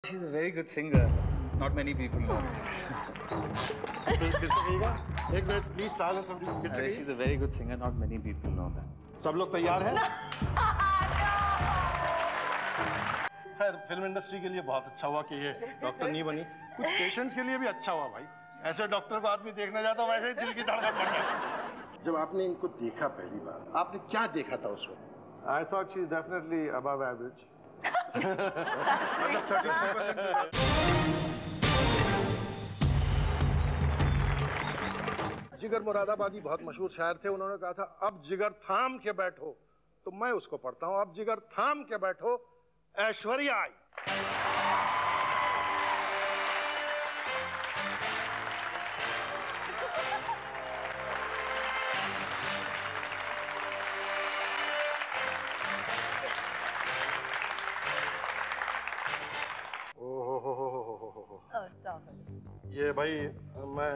She's a very good singer. Not many people know. फिर से कहिएगा, एक मिनट प्लीज साइलेंस एवरीवन, फिर से कहिए। She's a very good singer. Not many people know that. सब लोग तैयार हैं? खैर फिल्म इंडस्ट्री के लिए बहुत अच्छा हुआ कि ये डॉक्टर नहीं बनी, कुछ पेशेंट्स के लिए भी अच्छा हुआ भाई। ऐसे डॉक्टर को आदमी देखने जाता वैसे ही दिल की धड़कन बढ़ जाती। जब आपने इनको देखा पहली बार, आपने क्या देखा था उस वक्त? I thought she's definitely above average. मतलब 33%। जिगर मुरादाबादी बहुत मशहूर शायर थे, उन्होंने कहा था अब जिगर थाम के बैठो, तो मैं उसको पढ़ता हूं, अब जिगर थाम के बैठो ऐश्वर्या आई। ये भाई मैं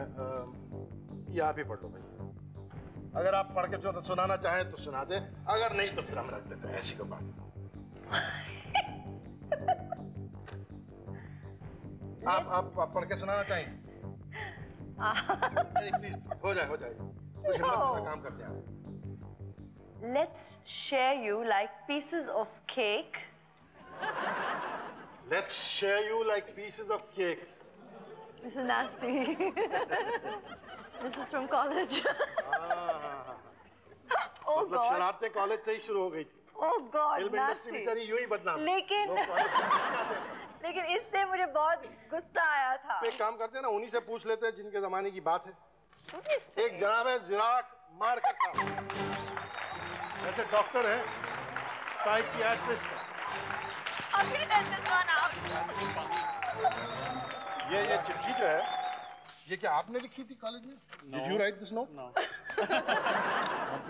ये आप ही पढ़ लो भाई, अगर आप पढ़ के जो सुनाना चाहें तो सुना दे, अगर नहीं तो फिर हम रख देते हैं ऐसी को बात। आप पढ़ के सुनाना चाहेंगे? प्लीज हो जाए कुछ हिम्मत वाला काम करते हैं। Let's share you like pieces of cake. Let's share you like pieces of cake. This is nasty. This is from college. Oh मतलब शरारतें कॉलेज से ही शुरू हो गई थी। Oh God, फिल्म इंडस्ट्री बेचारी यूं ही बदनाम। लेकिन इससे मुझे बहुत गुस्सा आया था। एक काम करते हैं ना, उन्हीं से पूछ लेते हैं जिनके जमाने की बात है। एक जनाब है जिराक मार्कर साहब, वैसे डॉक्टर हैं, साइकियाट्रिस्ट हैं। ये चिट्ठी जो है, ये क्या आपने लिखी थी कॉलेज में? Did you write this note? No.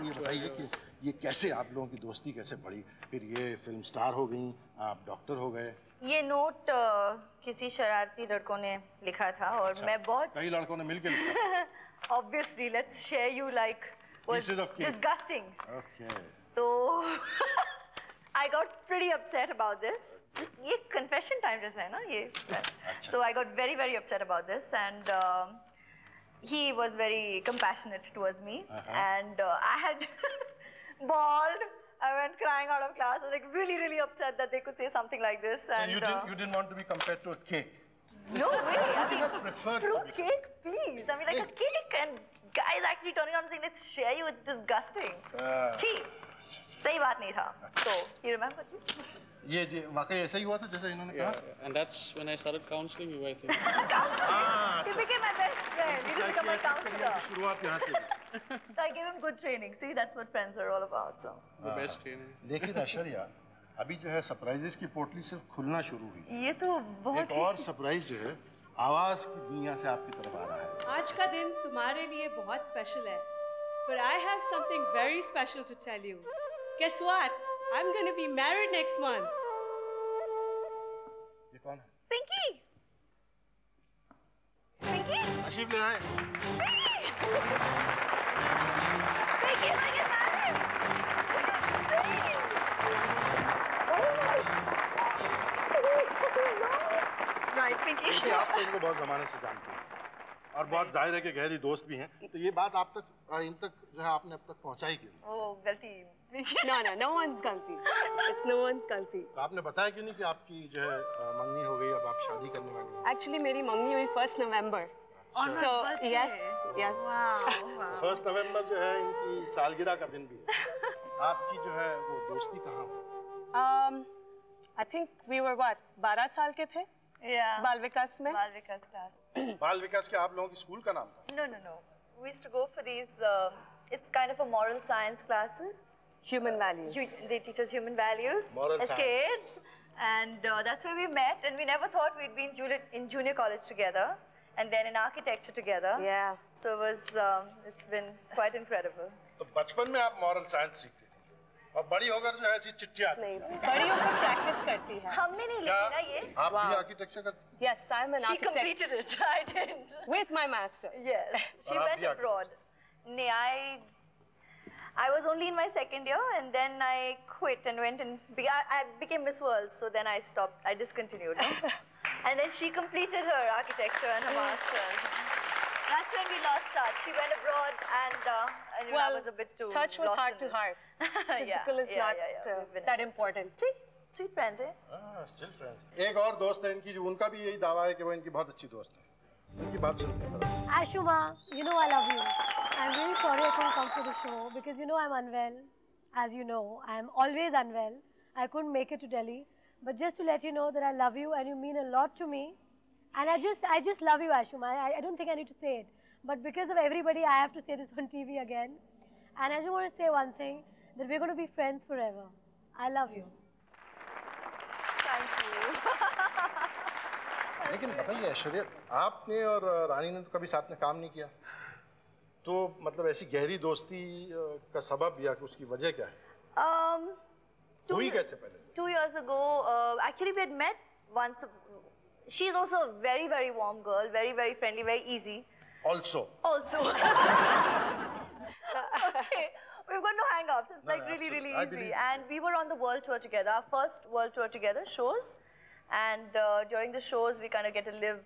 ये बताइए कि ये कैसे आप लोगों की दोस्ती कैसे बढ़ी, फिर ये फिल्म स्टार हो गई, आप डॉक्टर हो गए? ये नोट किसी शरारती लड़कों ने लिखा था और अच्छा, मैं बहुत कई लड़कों ने मिलकर लिखा। Obviously, let's share you like was disgusting. Okay. तो I got pretty upset about this. ये confession time जैसा है ना ये. So I got very upset about this, and he was very compassionate towards me, and I had bawled. I went crying out of class. I was like really upset that they could say something like this. So and you didn't want to be compared to a cake? No way. I mean, fruit cake, please. I mean, like a cake, and guys actually turning around and saying, "Let's share you." It's disgusting. Gee. सही बात नहीं था। तो you remember? ये वाकई ऐसा ही हुआ था जैसे इन्होंने कहा? And that's when I started counseling you, I think. Counseling? He became my best friend. He became my counselor. शुरुआत यहाँ से। So I gave him good training. See, that's what friends are all about. So. The best training. लेकिन ऐश्वर्या, अभी जो है surprises की पोटली सिर्फ खुलना शुरू हुई। ये तो बहुत। एक और सरप्राइज जो है आवाज की दुनिया से आपकी तरफ आ रहा है। आज का दिन तुम्हारे लिए बहुत स्पेशल है, but I have something very special to tell you. Guess what? I'm going to be married next month. ये कौन है? Pinky. Pinky. नशीब ले आए। Pinky, I get married. Right, Pinky. आप तो इनको बहुत ज़माने से जानते हैं और बहुत जाहिर है कि गहरी दोस्त भी हैं, तो ये बात आप तक इन तक जो है आपने अब तक पहुंचाई क्यों? Oh, गलती। No one's गलती। It's no one's गलती। तो आपने बताया क्यों नहीं कि आपकी जो है मंगनी हो गई, अब आप शादी करने वाली हैं? Actually मेरी मंगनी हुई 1 November. So yes. Wow. 1 November जो है इनकी सालगिरह का दिन भी है। आपकी जो है वो दोस्ती कहाँ हुई? I think we were what 12 साल के थे? Yeah. बाल विकास में? बाल विकास class. बाल विकास के आप लोगों की स्कूल का नाम था? No. We used to go for these. It's kind of a moral science classes. Human values. They teach us human values moral as science. kids, and that's where we met. And we never thought we'd be in junior college together, and then in architecture together. Yeah. So it was. It's been quite incredible. तो बचपन में आप moral science सीखते थे और बड़ी होकर जो है ऐसी चिट्ठियाँ आती नहीं, बड़ी होकर प्रैक्टिस करती है। हमने नहीं लिखी ना ये। आप भी आर्किटेक्चर करती? Yes, I'm an architect. She completed it. I didn't. With my master's. Yes. She went abroad. No, I was only in my second year, and then I quit and went and I became Miss World. So then I stopped. I discontinued. And then she completed her architecture and her masters. That's when we lost touch. She went abroad, and I was a bit too touch was lost heart in to this. heart. Physical is not We've been that in touch. important. See, sweet friends, eh? Still friends. एक और दोस्त है इनकी जो उनका भी यही दावा है कि वो इनकी बहुत अच्छी दोस्त है। इनकी बात सुनते हैं। Ashuma, you know I love you. I'm really sorry I couldn't come to the show because you know I'm unwell. As you know, I'm always unwell. I couldn't make it to Delhi. But just to let you know that I love you and you mean a lot to me. And I just love you, Ashuma. I don't think I need to say it. But because of everybody, I have to say this on TV again. And I just want to say one thing, that we're going to be friends forever. I love you. Thank you. लेकिन बताइए ऐश्वर्या, आपने और रानी ने तो कभी साथ में काम नहीं किया, तो मतलब ऐसी गहरी दोस्ती का सबब या उसकी वजह क्या है? हुई कैसे पहले? 2 years ago, actually we had met once. She's also a very, very warm girl, very, very friendly, very easy. Also. Okay. We've got no hang-ups. It's like really, really easy. And we were on the world tour together, our first world tour together, shows. And during the shows, we kind of get to live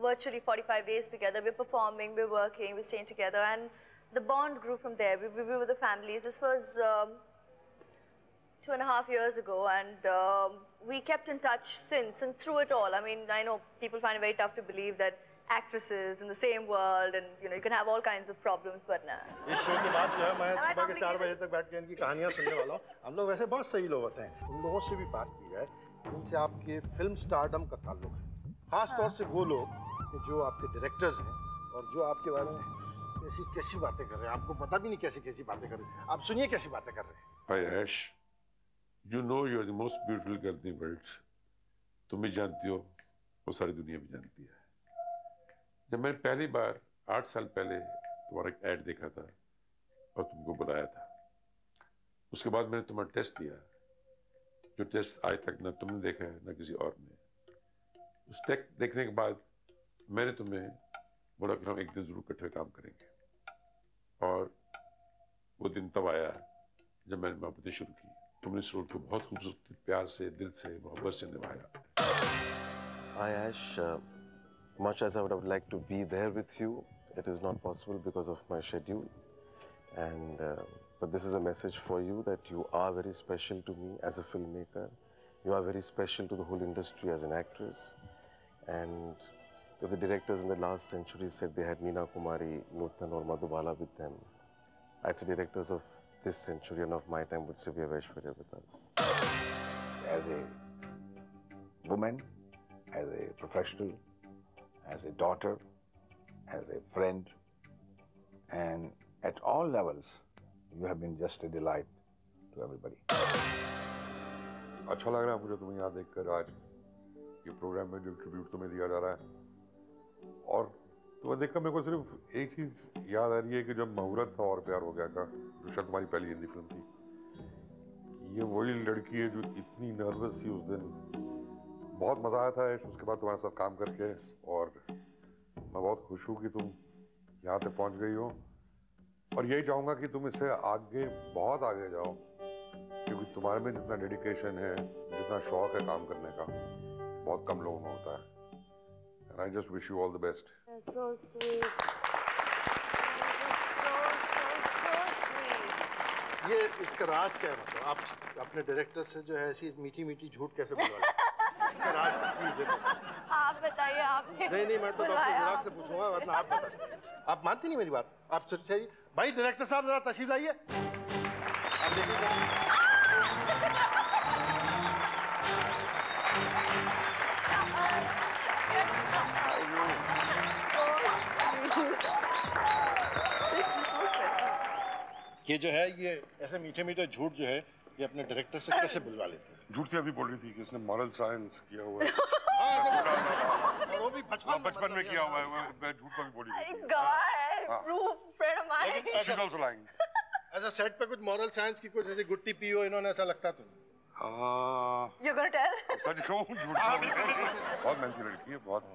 virtually 45 days together. We're performing, we're working, we're staying together. And the bond grew from there. We were the families. This was 2.5 years ago. And we kept in touch since. And through it all, I mean, I know people find it very tough to believe that actresses in the same world, and you can have all kinds of problems, but nah. इस show के बाद जो है मैं सुबह के 4 बजे तक बैठ के इनकी कहानियां सुनने वाला हूँ। हम लोग वैसे बहुत सही लोग होते हैं। उन लोगों से भी बात की जाए जिनसे आपके फिल्म स्टारडम का ताल्लुक है। खास तौर से वो लोग जो आपके डायरेक्टर्स हैं और जो आपके बारे में कैसी बातें कर रहे हैं, आपको पता भी नहीं कैसी बातें कर रहे हैं। आप सुनिए कैसी बातें कर रहे हैं। Hi Ash, you know you are the most beautiful girl in the world. तुम भी जानती हो, वो सारी दुनिया भी जानती है। जब मैंने पहली बार 8 साल पहले तुम्हारा एक ऐड देखा था और तुमको बुलाया था, उसके बाद मैंने तुम्हारा टेस्ट लिया, जो टेस्ट आज तक ना तुमने देखा है ना किसी और ने। उस टेस्ट देखने के बाद मैंने तुम्हें बोला कि हम एक दिन जरूर इकट्ठे काम करेंगे, और वो दिन तब आया जब मैंने मोहब्बतें शुरू की। तुमने इस रोल को बहुत खूबसूरती, प्यार से, दिल से, मोहब्बत से निभाया। Hi Ash, much as I would have liked to be there with you, it is not possible because of my schedule. And but this is a message for you that you are very special to me as a filmmaker. You are very special to the whole industry as an actress. And if the directors in the last century said they had Meena Kumari, Nutan or Madhubala with them, I'd say directors of this century and of my time would say we have Aishwarya with us. As a woman, as a professional, as a daughter, as a friend, and at all levels, you have been just a delight to everybody. अच्छा लग रहा है मुझे तुम्हें यहाँ देखकर आज ये प्रोग्राम में जो ट्रिब्यूट तुम्हें दिया जा रहा है, और तुम्हें देखकर मेरे को सिर्फ एक चीज याद आ रही है कि जब मुहूर्त था और प्यार हो गया का, जो शायद तुम्हारी पहली हिंदी फिल्म थी, ये वही लड़की है जो इतनी नर्वस थी उस दिन। बहुत मजा आया था उसके बाद तुम्हारे साथ काम करके, और मैं बहुत खुश हूँ कि तुम यहाँ तक पहुँच गई हो, और यही चाहूँगा कि तुम इससे आगे, बहुत आगे जाओ, क्योंकि तुम्हारे में जितना डेडिकेशन है, जितना शौक है काम करने का, बहुत कम लोगों में होता है। And I just wish you all the best. That's so sweet. So sweet. ये इसका राज क्या है? मतलब आप अपने डायरेक्टर से जो है ऐसी मीठी झूठ कैसे बुलवा लेते हैं? इसका राज कीजिए। आप बताइए, आपने नहीं मैं तो डॉक्टर विराग से पूछूंगा, वरना आप बताइए। आप मानती नहीं मेरी बात? आप सच्चाई भाई, डायरेक्टर साहब जरा तशरीफ लाइए। आप देखिए ये जो है, ये ऐसे मीठे झूठ जो है, ये अपने डायरेक्टर से कैसे बुलवा लेते हैं? झूठ की अभी बोल रही थी कि इसने मॉरल साइंस किया हुआ है। और वो भी बचपन में किया हुआ है, मैं झूठ का भी बोली थी। She's also lying. ऐसा सेट पे कुछ मॉरल साइंस की कुछ ऐसी गुट्टी पी हो इन्होंने, ऐसा लगता तो नहीं। You're gonna tell? सच कहूँ झूठ बहुत मेहनती लड़की है, बहुत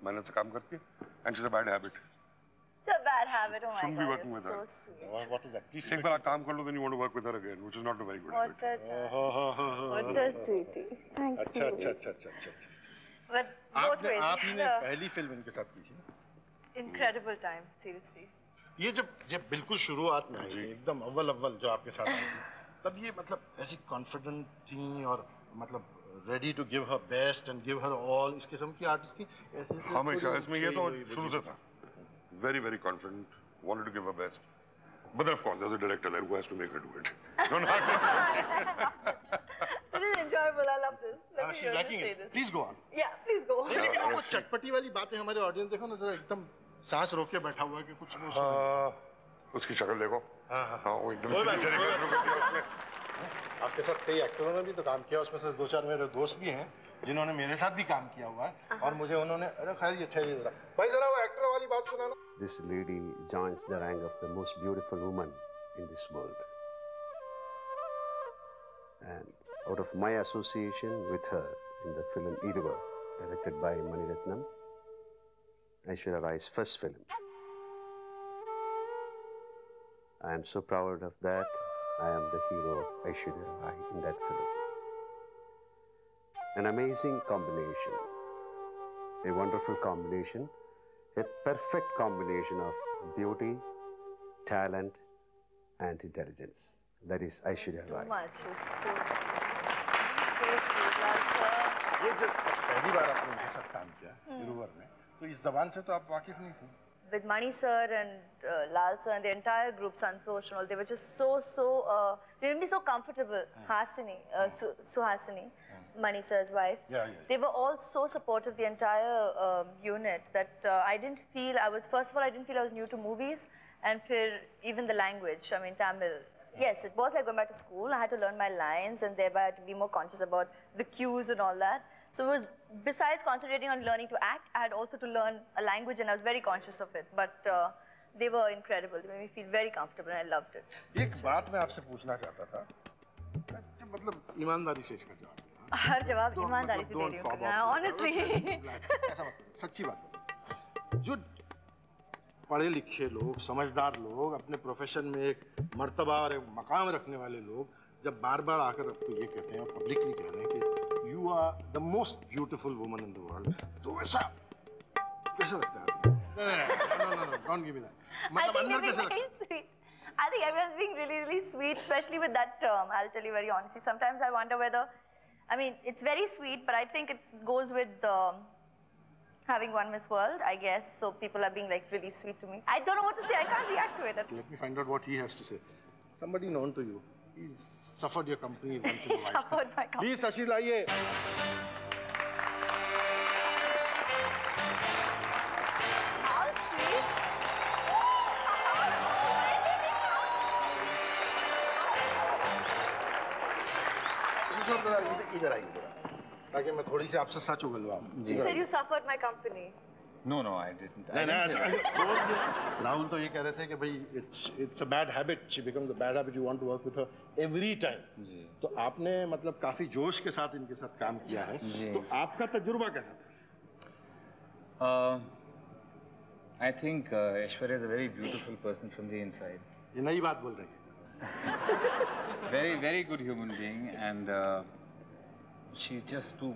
मेहनत से काम करती है, and she's a bad habit. It's a bad habit. Oh my Shouldn't be God, working it's with so her. sweet. What is that? Please एक बार काम कर लो, then you want to work with her again, which is not a very good habit. What a sweetie. Thank you. अच्छा। But both ways. आपने पहली film इनके साथ की थी। Incredible time, seriously. ये जब बिल्कुल शुरुआत में आई एकदम अव्वल जो आपके साथ आई थी, तब ये मतलब ऐसी कॉन्फिडेंट थी और मतलब ready to give her best and give her all, इस किस्म की आर्टिस्ट थी। हमेशा इसमें ये तो शुरू से था। Very confident, wanted to give her best. But then of course, there's a director there who has to make her do it. No, not It is enjoyable. I love this. Let me she's liking say it. this. Please go on. Yeah, please go on. लेकिन वो चटपटी वाली बातें हमारे audience देखो ना, जरा एकदम सांस रोक के बैठा हुआ है कि कुछ उसकी शक्ल देखो। हाँ, वो एकदम आपके साथ कई एक्टरों ने भी तो काम किया, उसमें से 2-4 मेरे दोस्त भी हैं जिन्होंने मेरे साथ भी काम किया हुआ है और मुझे उन्होंने अरे खैर ये ठहरिए जरा भाई, जरा वो एक्टर वाली बात सुनाना। This lady joins the rank of the most beautiful woman in this world, and out of my association with her in the film Iruvar, directed by Mani Ratnam, Aishwarya Rai's first film, I am so proud of that. I am the hero of Aishwarya Rai in that film. An amazing combination, a wonderful combination, a perfect combination of beauty, talent, and intelligence. That is Aishwarya Rai. So much. It's so sweet. So sweet, Lal sir. ये जब पहली बार आपने उनके साथ काम किया इरुवर में, तो इस जबान से तो आप वाकिफ नहीं थे। With Mani sir and Lal sir and the entire group, Santosh and all, they were just so they made me so comfortable. Hasini, Suhasini, Mani sir's wife. They were all so supportive, the entire unit, that I didn't feel first of all, I didn't feel I was new to movies, and even the language, I mean Tamil. Yes, it was like going back to school. I had to learn my lines and thereby I had to be more conscious about the cues and all that. So it was, besides concentrating on learning to act, I had also to learn a language and I was very conscious of it. But they were incredible. They made me feel very comfortable and I loved it. एक बात मैं आपसे पूछना चाहता था, मतलब ईमानदारी से इसका जवाब देना। हर जवाब ईमानदारी से दे रही हूँ, honestly. ऐसा मत करो, सच्ची बात करो। जो पढ़े लिखे लोग, समझदार लोग, अपने प्रोफेशन में एक मर्तबा और एक मकाम रखने वाले लोग, जब बार-बार आकर आपको ये कहते हैं और पब्लिकली कह रहे हैं कि you are the most beautiful woman in the world, तो वैसा कैसा लगता है? No, don't give me that. मतलब अंदर कैसा लगता है? I think everyone's being really sweet, especially with that term. I'll tell you very honestly. Sometimes I wonder whether, I mean, it's very sweet, but I think it goes with having won Miss World, I guess. So people are being like really sweet to me. I don't know what to say. I can't react to it. Let me find out what he has to say. Somebody known to you. He's suffered your company once in a while. Suffered my company. Please, Tashir, laiye. इधर आइए ताकि मैं थोड़ी सी आपसे सच उगलवाऊं। You said you suffered my company. No, I didn't. Rahul तो ये कह रहे थे कि भाई it's a bad habit. She becomes a bad habit. You want to work with her every time. जी. तो आपने मतलब काफी जोश के साथ इनके साथ काम किया है। तो आपका तजुर्बा कैसा था? I think Aishwarya is a very beautiful person from the inside. ये नई बात बोल रहे हैं। Very good human being, and she's just too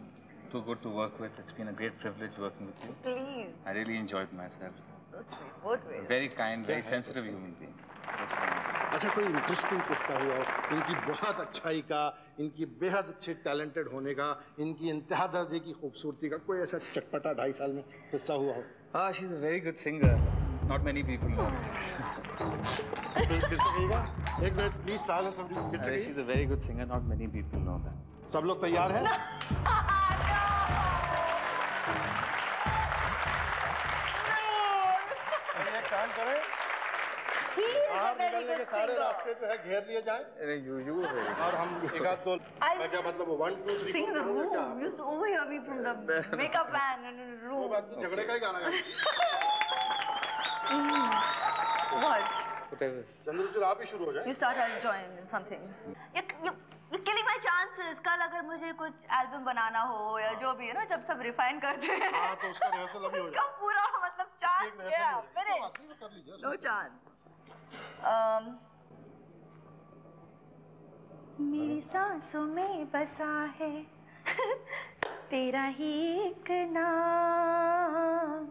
good to work with. It's been a great privilege working with you. Please. I really enjoyed myself. So sweet, both ways. Very kind, very sensitive human being. अच्छा, कोई interesting किस्सा हुआ इनकी बहुत अच्छाई का, इनकी बेहद अच्छे टैलेंटेड होने का, इनकी इंतहा दर्जे की खूबसूरती का, कोई ऐसा चटपटा 2.5 साल में किस्सा हुआ हो? She's a very good singer. Not many people know. फिर से कहिएगा, एक मिनट प्लीज साइलेंस एवरीवन, फिर से कहिए। She's a very good singer. Not many people know that. सब लोग तैयार हैं? एक काम करें, बाहर निकलने के सारे रास्ते जो है घेर लिए जाएं। और हम एक आध दो, मैं क्या मतलब 1 2 3 Sing in the room. You used to overhear me from the makeup man in the room. वो बात झगड़े का ही गाना गाएं। What? Whatever. चंद्रचूड़ आप ही शुरू हो जाएं। You start I'll join something. You're killing my chances. कल अगर मुझे कुछ एल्बम बनाना हो या जो भी है ना, जब सब रिफाइन करते हैं। हाँ, तो उसका रिहर्सल अभी हो जाए। उसका पूरा मतलब चांस गया। No chance. मेरी सांसों में बसा है तेरा ही एक नाम,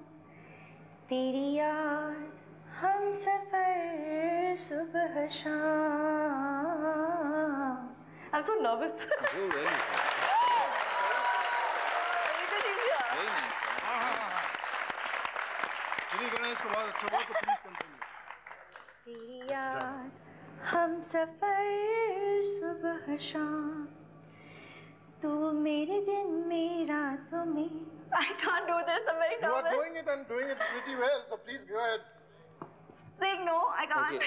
तेरी याद हम सफर सुबह शाम. I'm so nervous. Oh, very nice. Very nice. Shri Ganesh तो बहुत अच्छा हुआ, तो प्लीज कंटिन्यू. तेरी याद हम सफर सुबह शाम, तू मेरे दिन में रातों में. I can't do this. I'm very You are nervous. doing it and doing it pretty well, so please go ahead. Sing, no, I can't.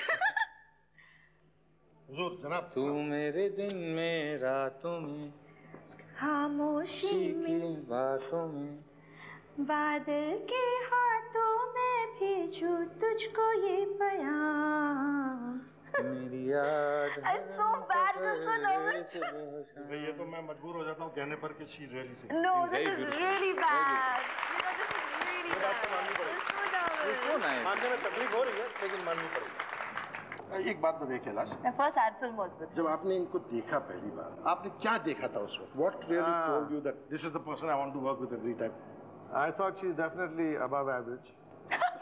हुजूर जनाब. तू मेरे दिन में रातों में खामोशी की बातों में बादल के हाथों में भेजूं तुझको ये प्याम. मेरी याद. It's so bad. I'm so nervous. ये तो मैं मजबूर हो जाता हूँ कहने पर कि she really sings. No, this is really bad. You know, this is really ये बात तो bad. माननी पड़ेगी. I'm so nervous. So nice. मानने में तकलीफ हो रही है, लेकिन माननी पड़ेगी. एक बात तो देखिए लाश. My first ad film was with. जब आपने इनको देखा पहली बार, आपने क्या देखा था उस वक्त? What really told you that this is the person I want to work with every time? I thought she's definitely above average.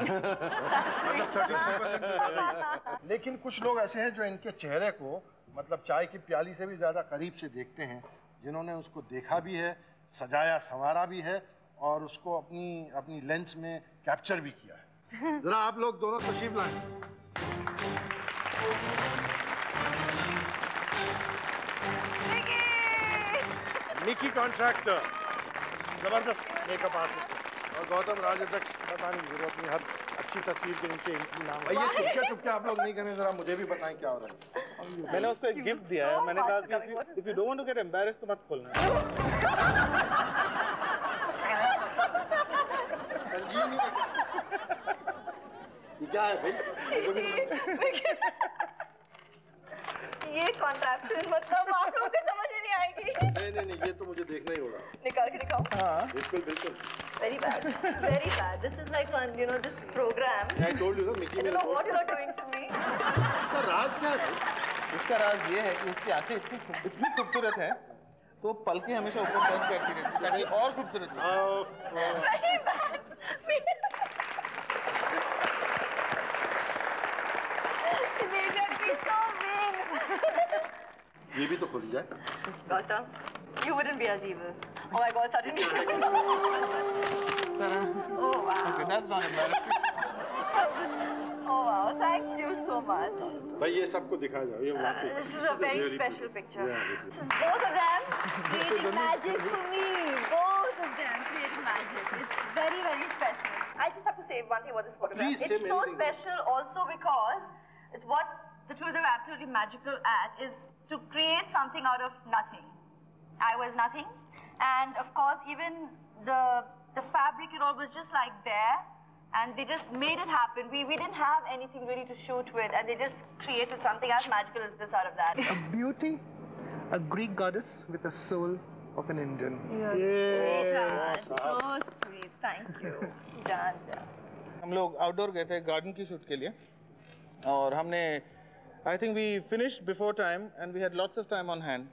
मतलब 33% से ज़्यादा ही. लेकिन कुछ लोग ऐसे हैं जो इनके चेहरे को मतलब चाय की प्याली से भी ज़्यादा करीब से देखते हैं, जिन्होंने उसको देखा भी है, सजाया संवारा भी है और उसको अपनी लेंस में कैप्चर भी किया है. जरा आप लोग दोनों तशरीफ लाएं. निकी कॉन्ट्रैक्टर, जबरदस्त मेकअप आर्टिस्ट, और गौतम राजाध्यक्ष. पता नहीं जरूरत नहीं, हर अच्छी तस्वीर के नीचे इनकी नाम. ये चुपके चुपके आप लोग नहीं करें, जरा मुझे भी बताएं क्या हो रहा है. मैंने उसको एक गिफ्ट दिया है. मैंने कहा कि if you don't want to get embarrassed तो मत खोलना. संजीवनी में ये क्या है भाई? ये कॉन्ट्रैक्शन मतलब आप लोगों को समझ में नहीं आएगी. नहीं, ये तो मुझे देखना ही होगा. निकाल के दिखाओ. हाँ, बिल्कुल. Very bad. Very bad. This is like on, you know, this program. I told you ना, Mickey I don't know what you are doing to me. इसका राज क्या है? उसका राज ये है कि उसकी आंखें इतनी खूबसूरत हैं, तो पलकें हमेशा ऊपर टर्न करती रहती हैं ताकि और खूबसूरत दिखे. Very bad. It made me so mean. ये भी तो खोली जाए. Gautam, you wouldn't be as evil. Oh my God, suddenly. Oh wow. Okay, that's not embarrassing. Oh wow, thank you so much. भाई ये सबको दिखाया जाओ. ये वाकई. This is a very special picture. Yeah, this is. Both of them creating magic for me. Both of them creating magic. It's very, very special. I just have to say one thing about this photograph. Please say It's so anything. special also because it's what the two of them are absolutely magical at, is to create something out of nothing. I was nothing. And of course, even the fabric and all was just like there. And they just made it happen. We didn't have anything really to shoot with, and they just created something as magical as this out of that. A beauty, a Greek goddess with a soul of an Indian. Sweetheart, so sweet. Thank you. Dance. हम लोग outdoor गए थे garden की shoot के लिए, और हमने I think we finished before time and we had lots of time on hand.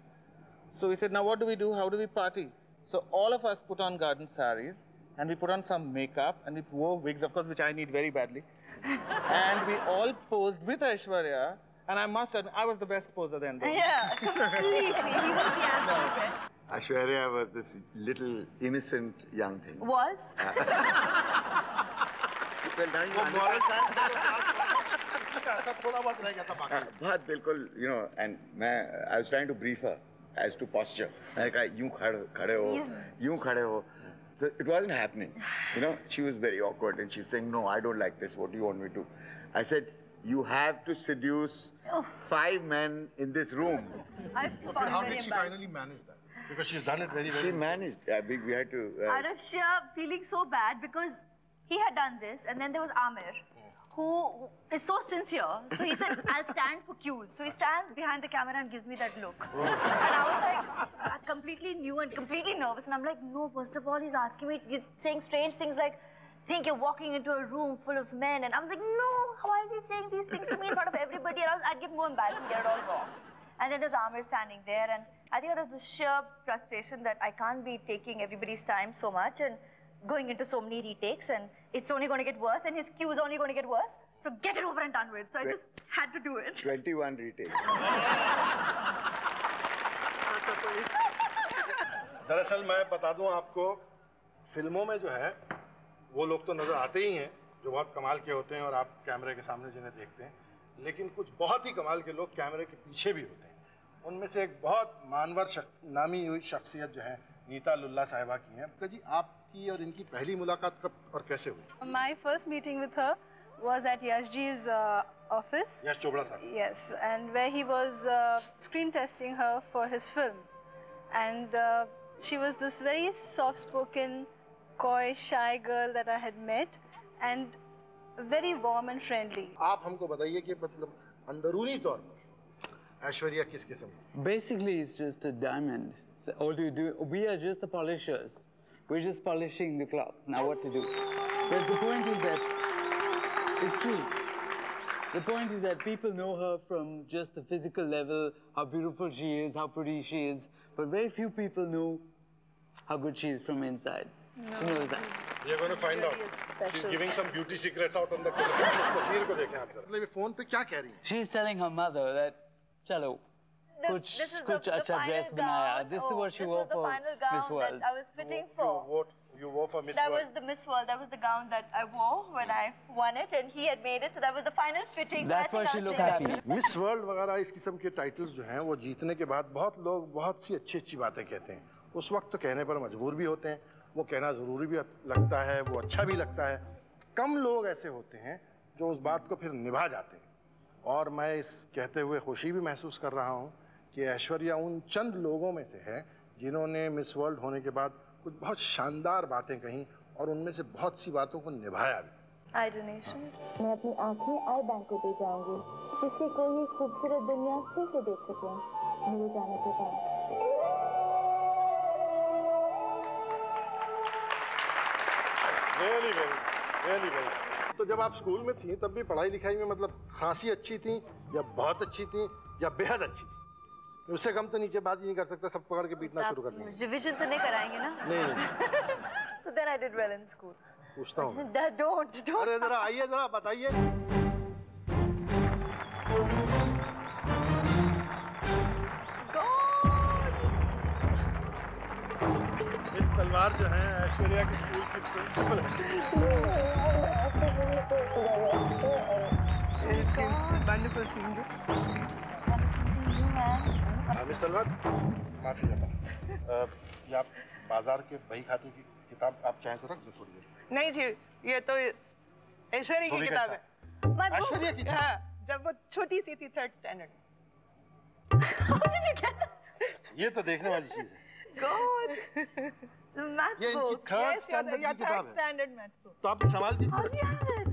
So we said, now what do we do? How do we party? So all of us put on garden saris and we put on some makeup and we wore wigs, of course, which I need very badly. And we all posed with Aishwarya, and I must admit, I was the best poser then. Yeah, completely. He was the answer. Aishwarya was this little innocent young thing. Was? बहुत बिल्कुल, you know, and I was trying to brief her as to posture. मैंने कहा यूं खड़े हो, यूं खड़े हो. So it wasn't happening. You know, she was very awkward and she's saying, no, I don't like this. What do you want me to? I said, you have to seduce 5 men in this room. I But how did she finally manage that? Because she's done it very, very She well. managed. We had to. Out of sheer feeling so bad because he had done this, and then there was Amir, who is so sincere. So he said, I'll stand for cues. So he stands behind the camera and gives me that look. And I was like, completely new and completely nervous. And I'm like, no, first of all, he's asking me, he's saying strange things like, think you're walking into a room full of men. And I was like, no, why is he saying these things to me in front of everybody? And I'd get more embarrassed and get it all wrong. And then there's Amir standing there, and I think out of the sheer frustration that I can't be taking everybody's time so much and going into so many retakes, and it's only going to get worse, and his cue is only going to get worse. So get it over and done with. So I just had to do it. 21 retakes. दरअसल मैं बता दूं आपको, फिल्मों में जो है वो लोग तो नजर आते ही हैं जो बहुत कमाल के होते हैं और आप कैमरे के सामने जिन्हें देखते हैं, लेकिन कुछ बहुत ही कमाल के लोग कैमरे के पीछे भी होते हैं। उनमें से एक बहुत मानवर नामी हुई शख्सियत जो है नीता लुल्ला साहिबा की हैं। जी आपकी और इनकी पहली मुलाकात कब और कैसे हुई? My first meeting with her was at Yashji's office. Yash Chopra sir. Yes, and where he was screen testing her for his film, and she was this very soft-spoken, coy, shy girl that I had met, and very warm and friendly. आप हमको बताइए कि मतलब अंदरूनी तौर पर ऐश्वर्या किस किस्म? Basically, it's just a diamond. So all you do, we are just the polishers. We're just polishing the cloth. Now what to do? But the point is that it's true. The point is that people know her from just the physical level, how beautiful she is, how pretty she is, but very few people know how good she is from inside. No. She knows that. You're going to find out. She's giving some beauty secrets out on the तस्वीर को देखें आप जरा। मतलब phone पे क्या कह रही हैं? She's telling her mother that, चलो, कुछ अच्छा dress बनाया. This is what she wore for Miss World. I was fitting for. You wore for Miss That World. was the Miss World. That was the gown that I wore when I won it, and he had made it. So that was the final fitting. That's why she looks happy. Miss World वगैरह इस किस्म के titles जो हैं वो जीतने के बाद बहुत लोग बहुत सी अच्छी बातें कहते हैं। उस वक्त तो कहने पर मजबूर भी होते हैं, वो कहना ज़रूरी भी लगता है, वो अच्छा भी लगता है। कम लोग ऐसे होते हैं जो उस बात को फिर निभा जाते हैं, और मैं इस कहते हुए खुशी भी महसूस कर रहा हूँ कि ऐश्वर्या उन चंद लोगों में से है जिन्होंने मिस वर्ल्ड होने के बाद कुछ बहुत शानदार बातें कहीं और उनमें से बहुत सी बातों को निभाया भी। आई डोनेशन मैं अपनी आंखें आई बैंक को दे जाऊंगी, जिससे कोई इस खूबसूरत दुनिया फिर से देख सके मेरे जाने के बाद। वेरी तो जब आप स्कूल में थी तब भी पढ़ाई लिखाई में मतलब खासी अच्छी थी या बहुत अच्छी थी या बेहद अच्छी थी? उससे कम तो नीचे बात ही नहीं कर सकता, सब पकड़ के पीटना शुरू कर देंगे। रिवीजन तो नहीं कराएंगे ना? नहीं। So then I did well in school. पूछता हूँ। Don't. अरे जरा आइए, जरा बताइए। मिस तलवार जो है ऐश्वर्या के स्कूल की प्रिंसिपल है। It's been wonderful seeing you. Miss तलवार, माफी चाहता हूँ। ये आप बाजार के बही खाते की किताब आप चाहें तो रख दो थोड़ी देर। नहीं जी, ये तो ऐश्वर्या की किताब है। ऐश्वर्या की? हाँ, जब वो छोटी सी थी 3rd स्टैंडर्ड। ये तो देखने वाली चीज है। God. Maths ये इनकी book. 3rd स्टैंडर्ड की किताब है। 3rd standard maths book. तो आपने संभाल की? How do you have it?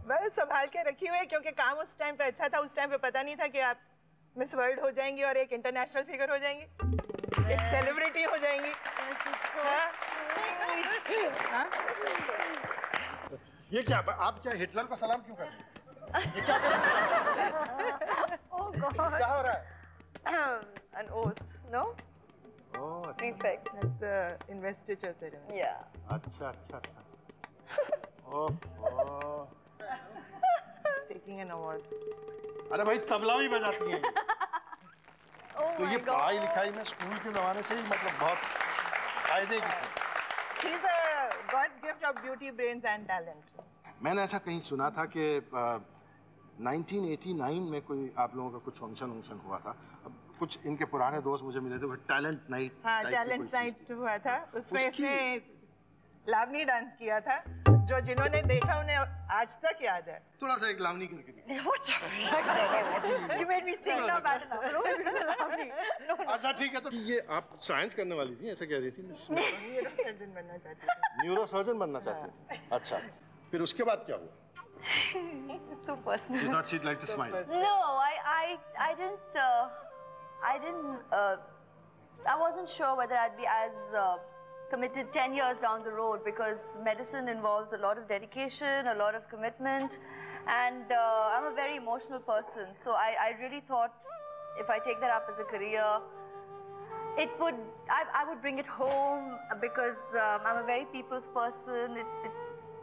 बस संभाल के रखी हुई है क्योंकि काम उस टाइम पे अच्छा था। उस टाइम पे पता नहीं था कि आप मिस वर्ल्ड हो जाएंगी और एक इंटरनेशनल फिगर हो जाएंगी, एक सेलिब्रिटी हो जाएंगी। ये क्या, आप क्या हिटलर को सलाम क्यों कर रहे हैं? Oh God. क्या हो रहा है? An oath, no? Oh, Prefect. That's the investiture ceremony. Yeah. अच्छा। ओह। Taking an award. अरे भाई तबला भी बजाती हैं। तो ये my पढ़ाई लिखाई में स्कूल के ज़माने से ही मतलब बहुत फायदे की थी। She's a God's gift of beauty, brains and talent. मैंने ऐसा कहीं सुना था कि 1989 में कोई आप लोगों का कुछ फंक्शन हुआ था। अब कुछ इनके पुराने दोस्त मुझे मिले थे, टैलेंट नाइट। हाँ, टैलेंट नाइट हुआ था। उसमें इसने लावनी डांस किया था, जो जिन्होंने देखा उन्हें आज तक याद है। थोड़ा सा एक लावनी करके दिखा। You made me sing now bad enough. अच्छा ठीक है, तो ये आप साइंस करने वाली थी, ऐसा कह रही थी? न्यूरोसर्जन बनना चाहती थी। न्यूरोसर्जन बनना चाहते थे। अच्छा, फिर उसके बाद क्या हुआ? It's so personal. You thought she'd like to smile? No, I didn't. I wasn't sure whether I'd be as committed 10 years down the road, because medicine involves a lot of dedication, a lot of commitment, and I'm a very emotional person. So I really thought if I take that up as a career, It would, I would bring it home because I'm a very people's person. It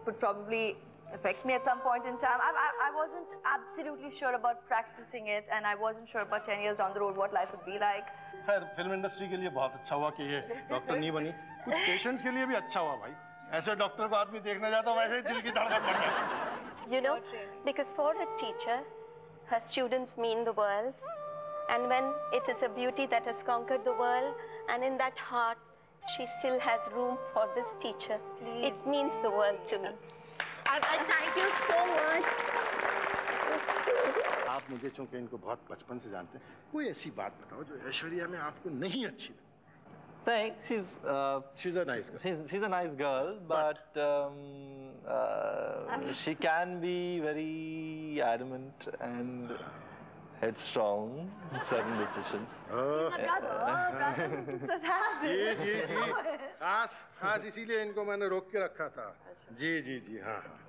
would probably affect me at some point in time. I wasn't absolutely sure about practicing it, and I wasn't sure about 10 years down the road what life would be like. खैर film industry के लिए बहुत अच्छा हुआ कि ये doctor नहीं बनी, कुछ पेशेंट्स के लिए भी अच्छा हुआ भाई। ऐसे डॉक्टर को आदमी देखने जाता वैसे ही दिल की धड़कन बढ़ जाती। You know, because for a teacher, her students mean the world, and when it is a beauty that has conquered the world, and in that heart, she still has room for this teacher. Please. It means the world to me. I thank you so much. आप मुझे चूंकि इनको बहुत बचपन से जानते हैं, कोई ऐसी बात बताओ जो ऐश्वर्या में आपको नहीं अच्छी लगी। Thanks. She's a nice girl. She's a nice girl, but she can be very adamant and headstrong in certain decisions. Brothers and sisters have this. जी जी जी, खास इसीलिए इनको मैंने रोक के रखा था। जी जी जी, हाँ हाँ।